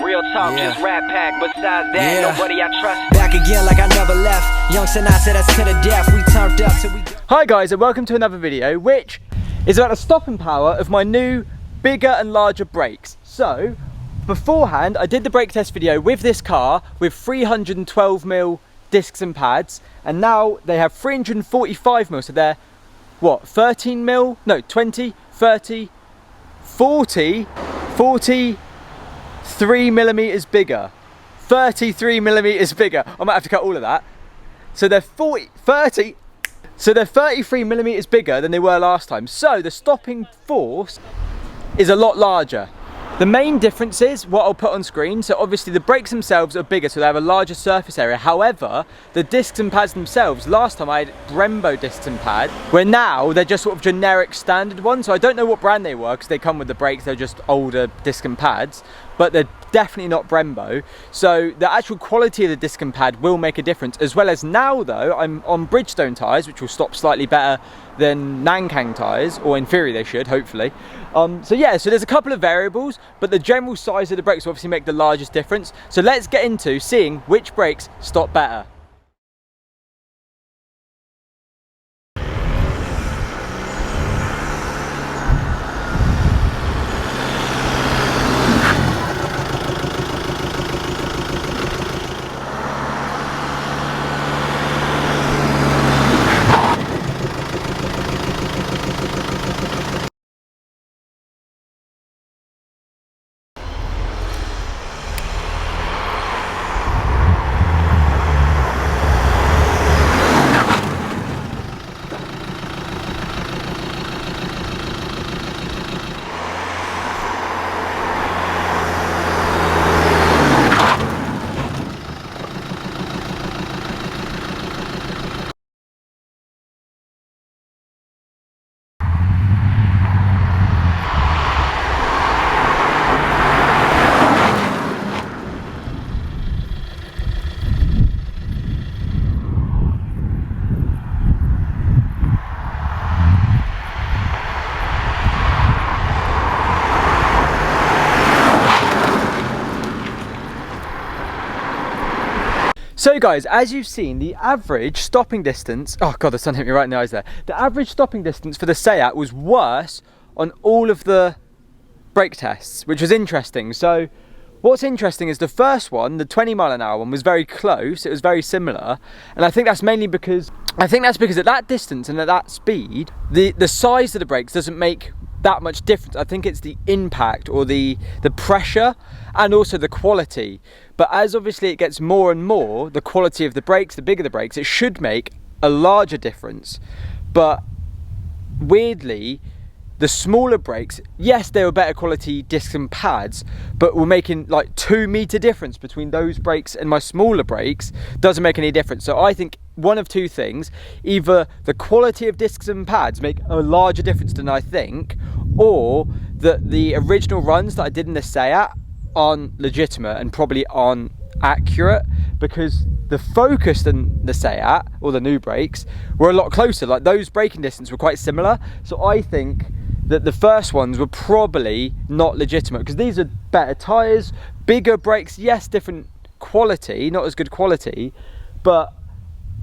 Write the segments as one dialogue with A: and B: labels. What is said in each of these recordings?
A: real talk, just rap pack. Besides that, nobody I trust.
B: Back again like I never left. Young Sinatra, that's to the death. We turned up till we...
C: Hi guys, and welcome to another video, which is about the stopping power of my new bigger and larger brakes. So, beforehand, I did the brake test video with this car with 312mm discs and pads, and now they have 345mm, so they're, what, 13mm? No, 20, 30, 40, 43mm bigger. 33mm bigger. I might have to cut all of that. So they're 33mm bigger than they were last time. So the stopping force is a lot larger. The main difference is what I'll put on screen. So obviously the brakes themselves are bigger, so they have a larger surface area. However, the discs and pads themselves, last time I had Brembo discs and pads, where now they're just sort of generic standard ones. So I don't know what brand they were because they come with the brakes, they're just older disc and pads, but they're definitely not Brembo. So the actual quality of the disc and pad will make a difference, as well as now though, I'm on Bridgestone tyres, which will stop slightly better than Nankang tyres, or in theory they should, hopefully. So yeah, so there's a couple of variables, but the general size of the brakes will obviously make the largest difference. So let's get into seeing which brakes stop better. So guys, as you've seen, the average stopping distance, oh god, the sun hit me right in the eyes there. The average stopping distance for the Seat was worse on all of the brake tests, which was interesting. So what's interesting is the first one, the 20mph one, was very close, it was very similar. And I think that's mainly because, at that distance and at that speed, the size of the brakes doesn't make that much difference. I think it's the impact or the pressure and also the quality. But as obviously it gets more and more, the quality of the brakes, the bigger the brakes, it should make a larger difference. But weirdly, the smaller brakes, yes, they were better quality discs and pads, but we're making like 2 meter difference between those brakes and my smaller brakes doesn't make any difference. So I think one of two things, either the quality of discs and pads make a larger difference than I think, or that the original runs that I did in the Seat aren't legitimate and probably aren't accurate, because the Focus and the Seat, or the new brakes, were a lot closer. Like those braking distance were quite similar. So I think that the first ones were probably not legitimate, because these are better tyres, bigger brakes, yes, different quality, not as good quality, but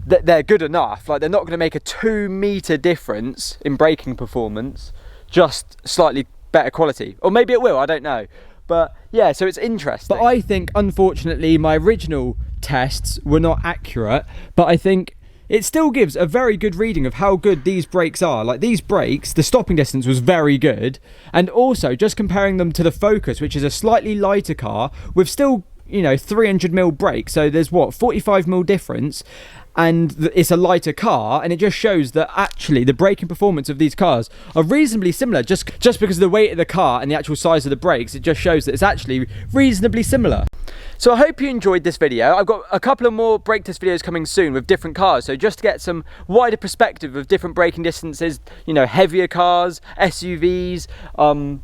C: they're good enough. Like they're not going to make a 2 meter difference in braking performance, just slightly better quality. Or maybe it will, I don't know. But yeah, so it's interesting. But I think, unfortunately, my original tests were not accurate, but I think it still gives a very good reading of how good these brakes are. Like these brakes, the stopping distance was very good. And also, just comparing them to the Focus, which is a slightly lighter car with still, you know, 300mm brakes. So there's what, 45mm difference. And it's a lighter car, and it just shows that actually the braking performance of these cars are reasonably similar. Just because of the weight of the car and the actual size of the brakes, it just shows that it's actually reasonably similar. So I hope you enjoyed this video. I've got a couple of more brake test videos coming soon with different cars, so just to get some wider perspective of different braking distances, you know, heavier cars, SUVs,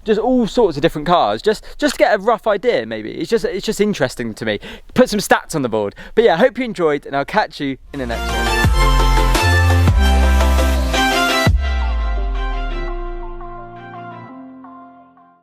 C: just all sorts of different cars, just to get a rough idea. Maybe it's just interesting to me, put some stats on the board. But yeah, I hope you enjoyed, and I'll catch you in the next one.